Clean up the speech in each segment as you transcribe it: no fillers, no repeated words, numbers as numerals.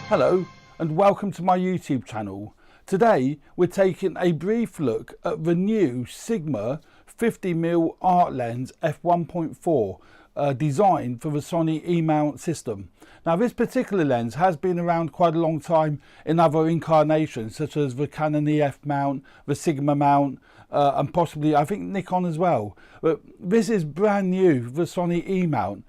Hello and welcome to my YouTube channel. Today we're taking a brief look at the new Sigma 50mm art lens f1.4 designed for the Sony E mount system. Now this particular lens has been around quite a long time in other incarnations such as the Canon EF mount, the Sigma mount and possibly I think Nikon as well. But this is brand new, the Sony E mount.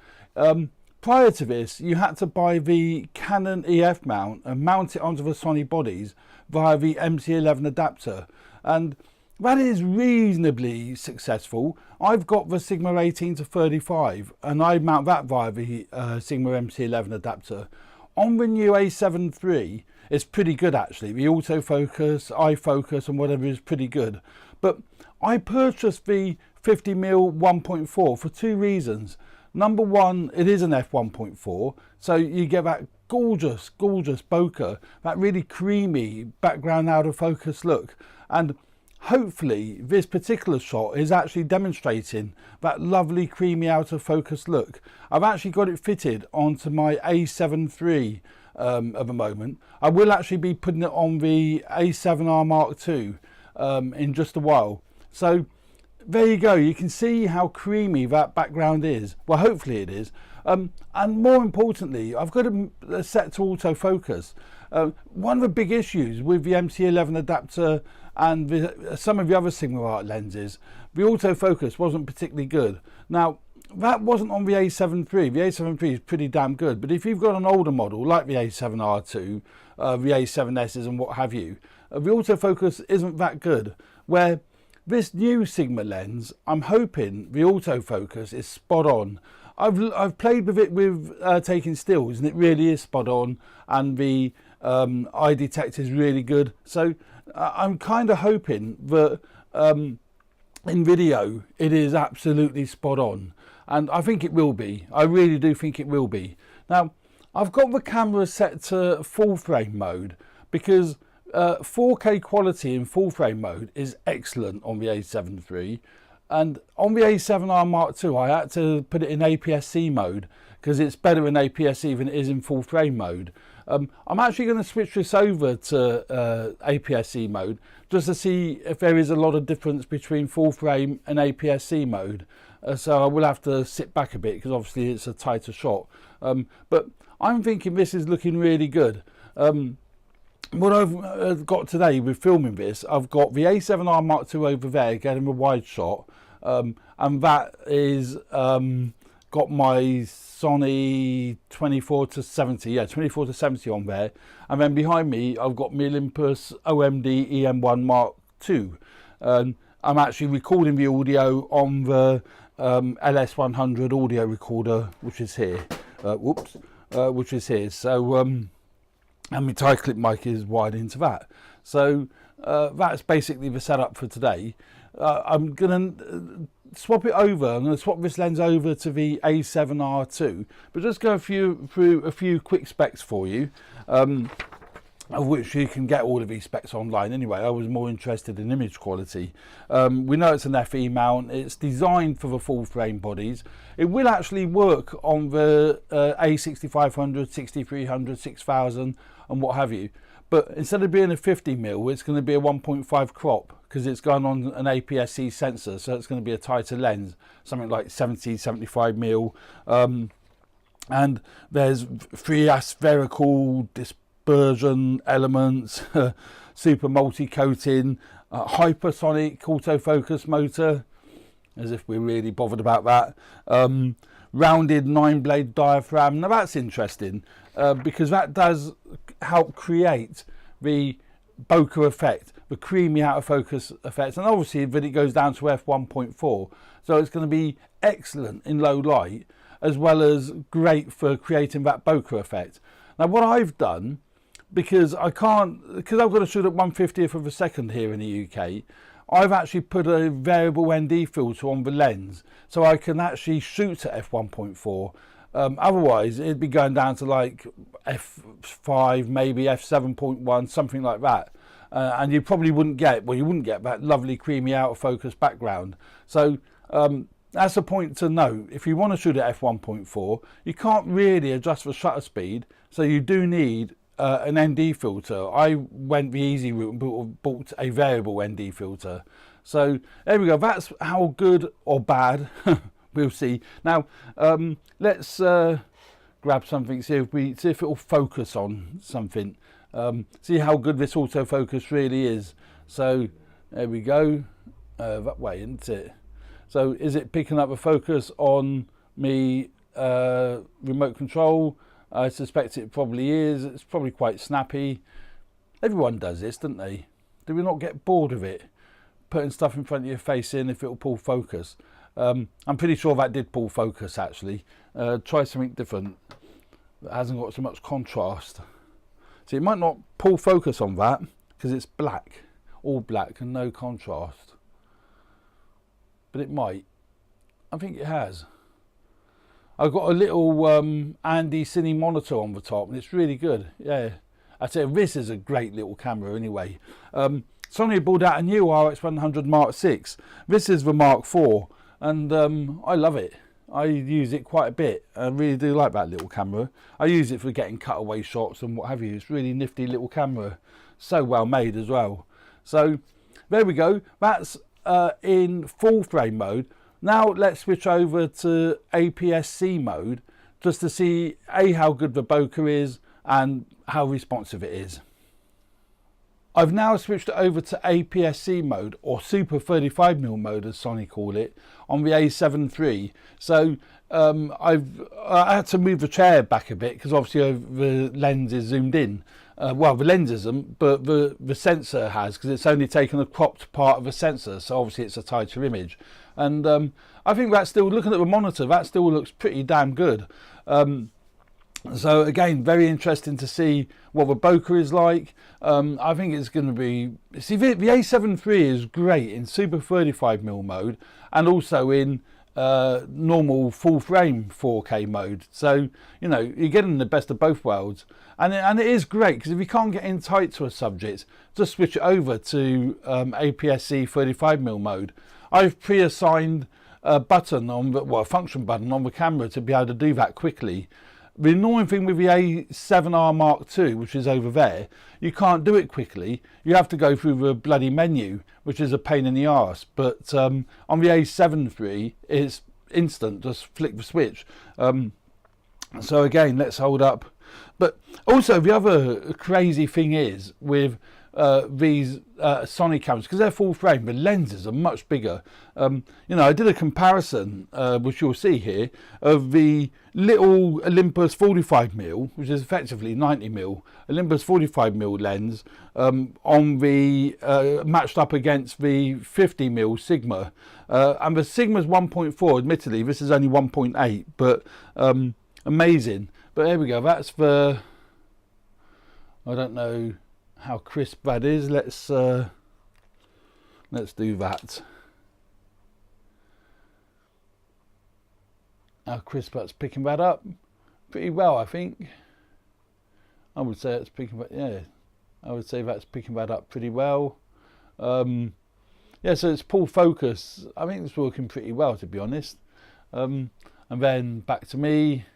Prior to this, you had to buy the Canon EF mount and mount it onto the Sony bodies via the MC11 adapter, and that is reasonably successful. I've got the Sigma 18-35 and I mount that via the Sigma MC11 adapter. On the new A7 III, it's pretty good actually. The autofocus, iFocus and whatever is pretty good. But I purchased the 50mm 1.4 for two reasons. Number one, it is an f1.4, so you get that gorgeous bokeh, that really creamy background out of focus look, and hopefully this particular shot is actually demonstrating that lovely creamy out of focus look. I've actually got it fitted onto my A7 III at the moment. I will actually be putting it on the A7R Mark II in just a while. So there you go, you can see how creamy that background is. Well, hopefully it is. And more importantly, I've got it set to autofocus. One of the big issues with the MC11 adapter and some of the other Sigma art lenses, the autofocus wasn't particularly good. Now, that wasn't on the A7 III. The A7 III is pretty damn good, but if you've got an older model like the A7R2, the A7Ss and what have you, the autofocus isn't that good. Where this new Sigma lens, I'm hoping the autofocus is spot on. I've played with it with taking stills and it really is spot on, and the eye detect is really good. So I'm kind of hoping that in video it is absolutely spot on, and I think it will be. I really do think it will be. Now I've got the camera set to full frame mode because 4K quality in full frame mode is excellent on the A7 III, and on the A7R Mark II I had to put it in APS-C mode because it's better in APS-C than it is in full frame mode. I'm actually going to switch this over to APS-C mode just to see if there is a lot of difference between full frame and APS-C mode. So I will have to sit back a bit because obviously it's a tighter shot. But I'm thinking this is looking really good. What I've got today with filming this, I've got the A7R Mark II over there getting a wide shot, and that is got my Sony 24-70, 24-70 on there, and then behind me I've got my Olympus OMD EM1 Mark II. I'm actually recording the audio on the LS100 audio recorder, which is here. Which is here. So and my tie clip mic is wired into that. So that's basically the setup for today. I'm going to swap it over. I'm going to swap this lens over to the A7R2, but just go through a few quick specs for you, of which you can get all of these specs online anyway. I was more interested in image quality. We know it's an FE mount. It's designed for the full frame bodies. It will actually work on the A6500, 6300, 6000 and what have you, but instead of being a 50mm, it's going to be a 1.5 crop because it's going on an APS-C sensor, so it's going to be a tighter lens, something like 70-75mm, and there's 3 aspherical dispersion elements, super multi-coating, hypersonic autofocus motor, as if we're really bothered about that, rounded 9-blade diaphragm. Now that's interesting because that does help create the bokeh effect, the creamy out of focus effect, and obviously that it goes down to f1.4, so it's going to be excellent in low light as well as great for creating that bokeh effect. Now what I've done, because I've got to shoot at 1/50th of a second here in the UK, I've actually put a variable ND filter on the lens so I can actually shoot at f1.4. Otherwise it'd be going down to like f5, maybe f7.1, something like that, and you probably wouldn't get, well, you wouldn't get that lovely creamy out of focus background. So that's a point to note. If you want to shoot at f1.4, you can't really adjust the shutter speed, so you do need an ND filter. I went the easy route and bought a variable ND filter. So there we go. That's how good or bad we'll see. Now let's grab something, see if it will focus on something. See how good this autofocus really is. So there we go. That way, isn't it? So is it picking up a focus on me remote control? I suspect it probably is. It's probably quite snappy. Everyone does this, don't they? Do we not get bored of it? Putting stuff in front of your face in if it'll pull focus. I'm pretty sure that did pull focus actually. Try something different that hasn't got so much contrast. See, it might not pull focus on that because it's black, all black and no contrast. But it might. I think it has. I've got a little Andy Cine monitor on the top and it's really good. Yeah, I say this is a great little camera anyway. Sony brought out a new RX100 Mark VI. This is the Mark IV and I love it. I use it quite a bit. I really do like that little camera. I use it for getting cutaway shots and what have you. It's a really nifty little camera. So well made as well. So there we go. That's in full frame mode. Now let's switch over to APS-C mode just to see how good the bokeh is and how responsive it is. I've now switched it over to APS-C mode, or Super 35mm mode as Sony call it, on the A7III. So I had to move the chair back a bit because obviously the lens is zoomed in. Well, the lens isn't, but the sensor has, because it's only taken a cropped part of the sensor, so obviously it's a tighter image. And I think that's still, looking at the monitor, that still looks pretty damn good. So again, very interesting to see what the bokeh is like. I think it's going to be, see, the A7III is great in Super 35mm mode and also in normal full frame 4K mode. So, you know, you're getting the best of both worlds. And it is great because if you can't get in tight to a subject, just switch it over to APS-C 35mm mode. I've pre-assigned a button on the, well, a function button on the camera to be able to do that quickly. The annoying thing with the A7R Mark II, which is over there, you can't do it quickly. You have to go through the bloody menu, which is a pain in the arse. But on the A7III, it's instant, just flick the switch. So again, let's hold up. But also the other crazy thing is with these Sony cameras, because they're full frame, the lenses are much bigger. You know, I did a comparison, which you'll see here, of the little Olympus 45mm, which is effectively 90mm, Olympus 45mm lens, on the matched up against the 50mm Sigma, and the Sigma's 1.4. Admittedly, this is only 1.8, but amazing. But there we go. That's the, I don't know how crisp that is. Let's do that. How crisp that's picking that up? Pretty well, I think. I would say it's picking that, yeah. I would say that's picking that up pretty well. Yeah, so it's pull focus. I think it's working pretty well, to be honest. And then back to me.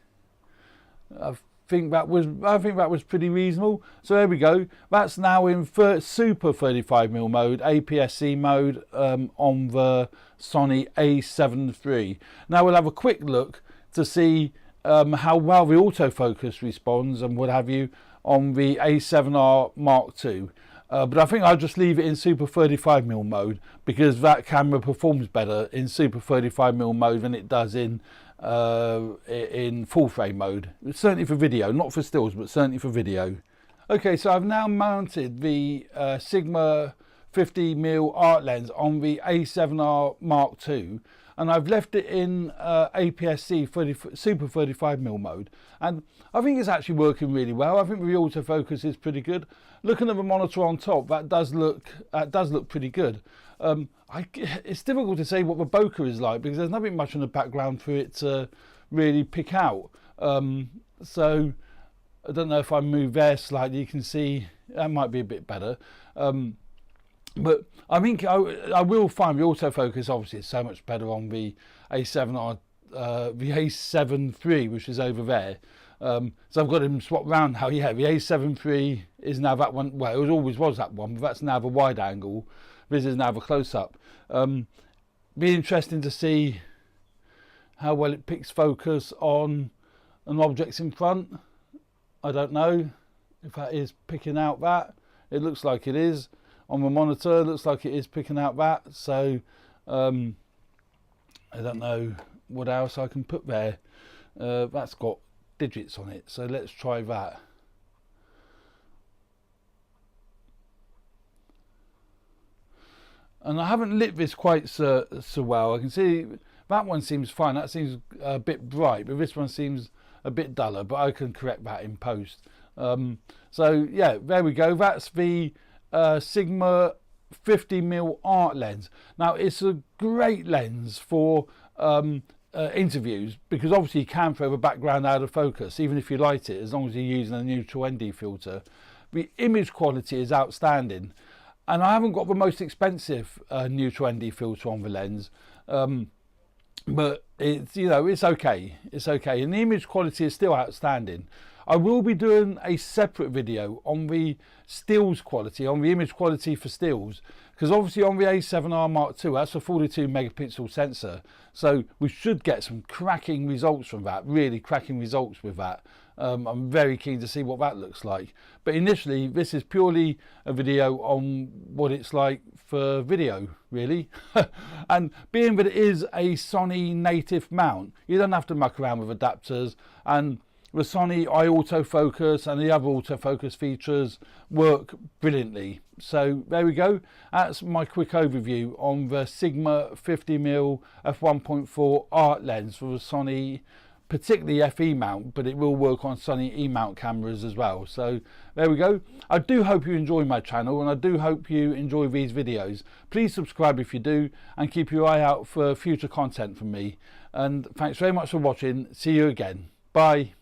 I think that was pretty reasonable. So there we go. That's now in Super 35mm mode, APS-C mode, on the Sony A7III. Now we'll have a quick look to see how well the autofocus responds and what have you on the A7R Mark II. But I think I'll just leave it in Super 35mm mode because that camera performs better in Super 35mm mode than it does in full frame mode. Certainly for video, not for stills, but certainly for video. Okay, so I've now mounted the Sigma 50mm art lens on the A7R Mark II, and I've left it in APS-C Super 35mm mode, and I think it's actually working really well. I think the autofocus is pretty good. Looking at the monitor on top, that does look pretty good. It's difficult to say what the bokeh is like because there's nothing much in the background for it to really pick out. So I don't know if I move there slightly, you can see that might be a bit better. But I think I will find the autofocus obviously is so much better on the A7R, the A7 III, which is over there. So I've got him swapped around now. Yeah, the A7III is now that one. Well, it always was that one, but that's now the wide angle. This is now the close-up. Be interesting to see how well it picks focus on an objects in front. I don't know if that is picking out that. It looks like it is on the monitor. It looks like it is picking out that. So I don't know what else I can put there. That's got digits on it, so let's try that. And I haven't lit this quite so well. I can see that one seems fine. That seems a bit bright, but this one seems a bit duller, but I can correct that in post. So yeah, there we go. That's the Sigma 50mm art lens. Now it's a great lens for interviews, because obviously you can throw the background out of focus even if you light it, as long as you're using a neutral ND filter. The image quality is outstanding, and I haven't got the most expensive neutral ND filter on the lens, but it's, you know, it's okay, and the image quality is still outstanding. I will be doing a separate video on the stills quality, on the image quality for stills, because obviously on the A7R Mark II, that's a 42 megapixel sensor, so we should get some cracking results from that, really cracking results with that. I'm very keen to see what that looks like, but initially this is purely a video on what it's like for video, really. And being that it is a Sony native mount, you don't have to muck around with adapters, and the Sony I autofocus and the other autofocus features work brilliantly. So there we go. That's my quick overview on the Sigma 50mm f1.4 art lens for the Sony, particularly FE mount, but it will work on Sony E mount cameras as well. So there we go. I do hope you enjoy my channel, and I do hope you enjoy these videos. Please subscribe if you do, and keep your eye out for future content from me. And thanks very much for watching. See you again. Bye.